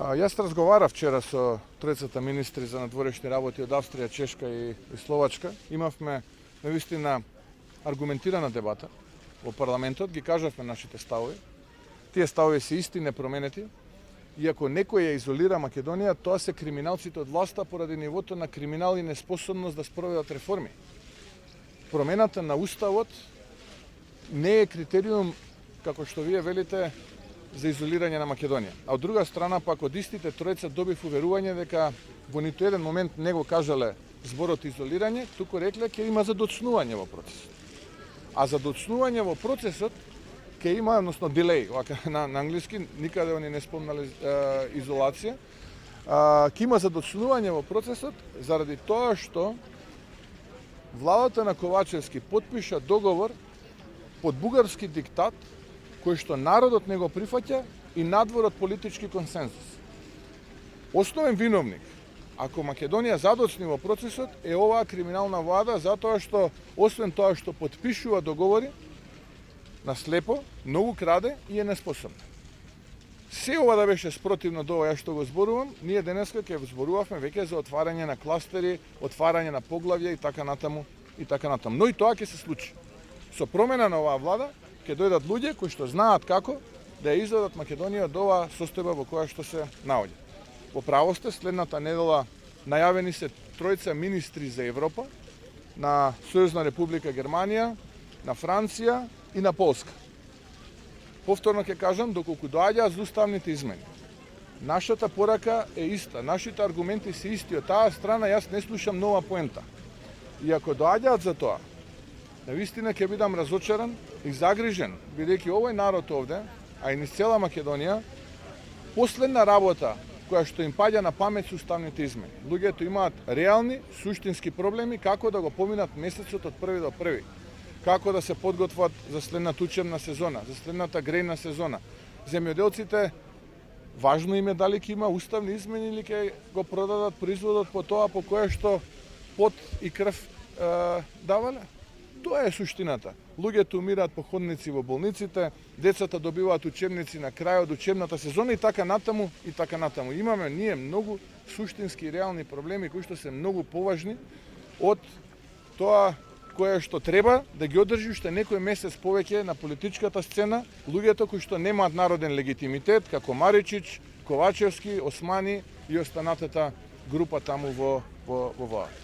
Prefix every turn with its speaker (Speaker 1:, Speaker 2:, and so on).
Speaker 1: Јас разговарав вчера со тројцата министри за надворешни работи од Австрија, Чешка и Словачка. Имавме навистина аргументирана дебата во парламентот, ги кажавме нашите ставови. Тие ставови се исти, непроменети. И ако некој ја изолира Македонија, тоа се криминалците од власта поради нивото на криминал и неспособност да спроведат реформи. Промената на уставот не е критериум, како што вие велите, за изолирање на Македонија. А од друга страна, пак од истите тројца добив уверување дека во ниту еден момент не го кажале зборот изолирање, туку рекле ќе има задоцнување во процесот. А задоцнување во процесот ќе има, односно делей, на англиски, никаде они не спомнале изолација, ќе има задоцнување во процесот заради тоа што владата на Ковачевски потпиша договор под бугарски диктат кој што народот не го прифаќа и надвор од политички консензус. Основен виновник, ако Македонија задоцни во процесот, е оваа криминална влада, затоа што, освен тоа што потпишува договори, на слепо, многу краде и е неспособна. Се ова да беше спротивно до ова ја што го зборувам, ние денеска ќе зборувавме веќе за отварање на кластери, отварање на поглавја и така натаму и така натаму. Но и тоа ќе се случи. Со промена на оваа влада ќе дојдат луѓе кои што знаат како да ја изведат Македонија од оваа состојба во која што се наоѓа. Во право сте, следната недела најавени се тројца министри за Европа на Сојузна република Германија, на Франција и на Полска. Повторно ќе кажам, доколку доаѓаат за уставните измени, нашата порака е иста, нашите аргументи се исти. Од таа страна јас не слушам нова поента. И ако доаѓаат за тоа, навистина ќе бидам разочаран и загрижен, бидејќи овој народ овде, а и низ цела Македонија, последна работа која што им паѓа на памет со уставните измени. Луѓето имаат реални, суштински проблеми како да го поминат месецот од први до први, како да се подготват за следната учебна сезона, за следната грејна сезона. Земјоделците, важно им е дали ќе има уставни измени или ќе го продадат производот по тоа по кое што пот и крв давале. Тоа е суштината. Луѓето умираат по ходници во болниците, децата добиваат учебници на крајот учебната сезона и така натаму и така натаму. Имаме ние многу суштински и реални проблеми кои што се многу поважни од тоа кое што треба да ги одржи уште некој месец повеќе на политичката сцена луѓето кои што немаат народен легитимитет, како Маричич, Ковачевски, Османи и останатата група таму во влада.